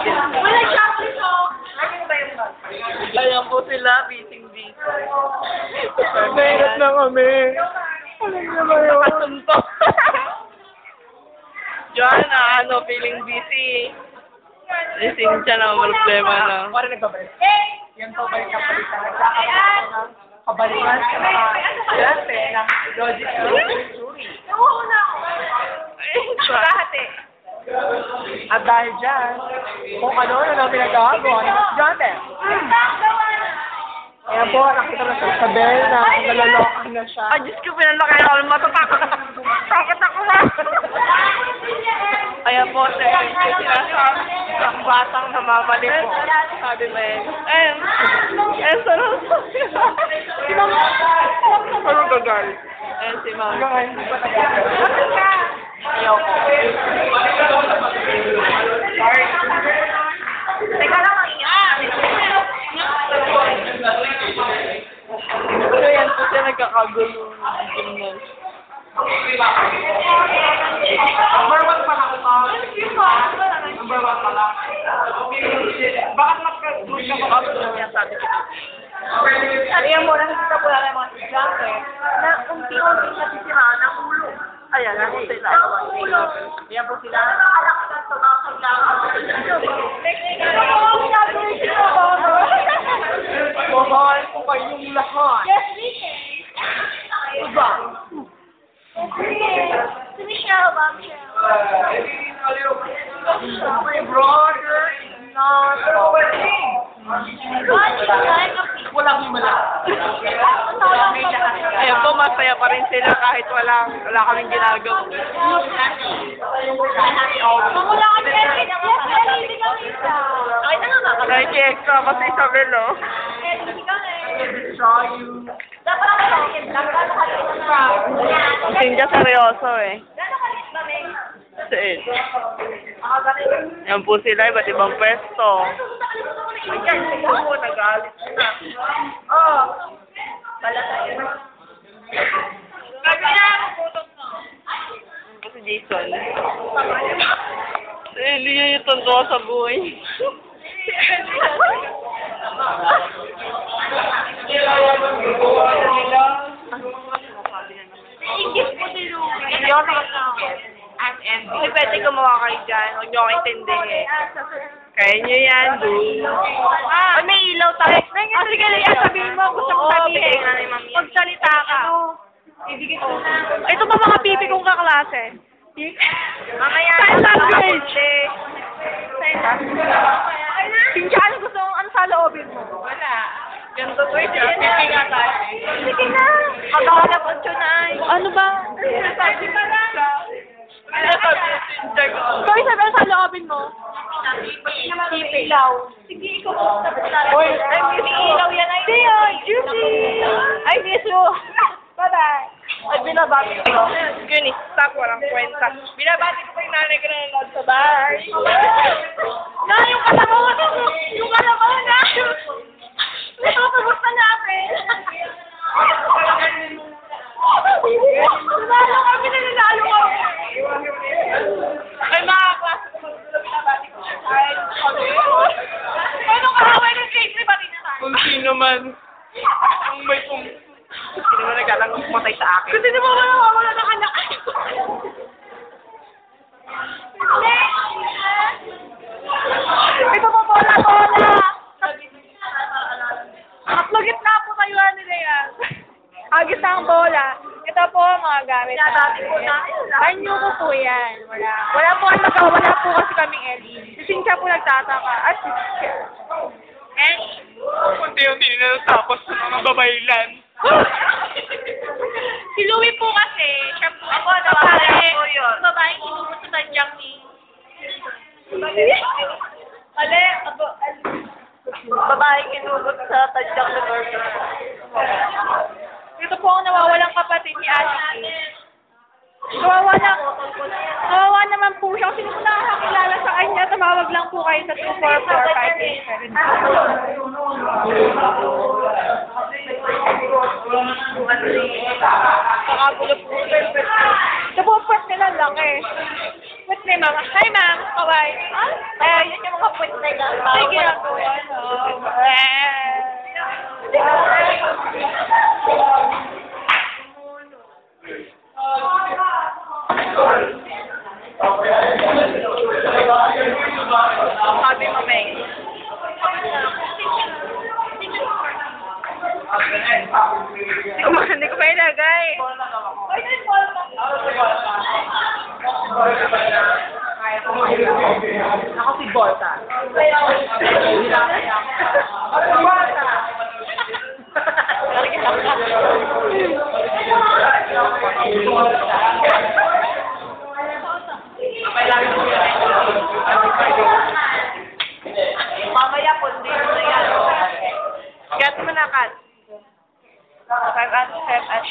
Wala chocolate ko. Ayan po sila, busy-busy. Naingat na kami. Alam niyo ba yun? Nakasuntok. Diyan, feeling busy. Ising siya na problema na. Parang nagbabalik. Yan po balik na palitan. Nagkakaroon ng kabalikan sa mga klase ng logical theory. Nauuna ako. Kahati. At dahil dyan, kung ano ang pinagkagawa ng estudyante. Ayan po, nakita na sa Isabel na naloloka na siya. Ay, Diyos ko, pinalaki ako. Matatakot ako na. Ayan po, sinasabi ang batang namamali po. Sabi mo sarap. Si Ma'am. Ano gagal? Si Ma'am. Ayaw ko. Sorry. Teka lang, ang iyak. So yan po siya nagkakagulo ng gymnast. Number 1 pa lang ito. Number 1 pa lang. Bakit nagka-good ka ba? Sabi ko. Ayan mo, nakikita po lang yung mga estudyante na unti-unti nasisiraan ng ulo. Ayan, yan po sila. Ang ulo. Ayan po sila. Nakakalakas sa mga kailangan. Mahal ko kayong lahat. Yes, we can. Diba? Si Michelle, ba, Michelle? My brother is not working. Walang himala. Ayan po, masaya pa rin sila kahit wala kaming ginagawa. Mamula ka niya, yes, hindi ka isa. Okay na nga, Nag-extra pa si Isabel, oh. hindi ka na Saw you. Dapat ako lang, dapat ako kalit Ang sinja seryoso, eh. Gano'ng kalit ba, Meg? Saan? Yan po sila, iba't ibang pwesto. Ayan, ikaw mo, nagalit na. Oo. Pala tayo. Sabi na, putok na. Yan po si Jason. Si Elia yung tonto sa buhay. Ingit mo din, Louie. Hindi ako nakasama. I'm envy. Ay, pwede gumawa kayo dyan. Huwag niyo ako intindihin. Kaya niyo yan, dude. Ah, may ilaw tayo. Sige, Leia, sabihin mo. Gusto ko sabihin. Magsalita ka. Ibigay ko na. Ito pa mga pipi kong kaklase. Mamaya. Sign language. Sinja, ano gusto mong ano sa loobin mo? Wala. Ganito po siya. Pipi nga tayo. Sige na. Magkakalap ang tunay. Ano ba? Sabi ka na. Ikaw, Isabel, sa loobin mo. Pipi. Ilaw. Sige, ikaw mo sa pagkala. Uy, May ilaw yan ay. Sige, Juicy. I miss you. Bye-bye. Ay, binabati ko. Yun, stop. Walang kwenta. Binabati ko pa yung nanay ko na nanonood sa bahay. Na, yung kalabaw na. Yung kalabaw na. Natutubos na namin. Nanalo kami, nanalo kami. Ay, mga klase ko. Binabati ko. Ay, kami. Anong kahaway ng cake? Pati na tayo. Kung sino man. Kung may sino man nagkalang matay sa akin. Kasi di mo wala ng anak. Ito pa bola. Maglagit na po kayo nila yan. Agit na ang bola. Ito po mga gamit natin. Anyo ko po yan. Wala po ang magawa. Wala po kasi kaming Ellie. Si Cynthia po nagtataka. At si Cynthia. And Unti-unti na natapos sa mga babaylan. si Louie po kasi, siya po, ako, babae, babae, inubos sa tadyang ni... Babae, inubos sa tadyang ni Burger. Ito po ang nawawalang kapatid ni Ashley. Kawawa naman po siya. Kasi kung nakakakilala sa kanya, tumawag lang po kayo sa 244-587. Nakagulo po. Ito po, pwes nila laki. Ba't puwet ni ma'am. Hi, ma'am. Kawai. Ay, yun yung mga puwet na yan. Ay, ginagawa, no? Sabi mo, Meng. Hindi ko pa ilagay. Ako si Volta. Hindi lang kaya. Ako si Volta! Mamaya, kundi na yan. Cut mo na, cut. 5 at 5 at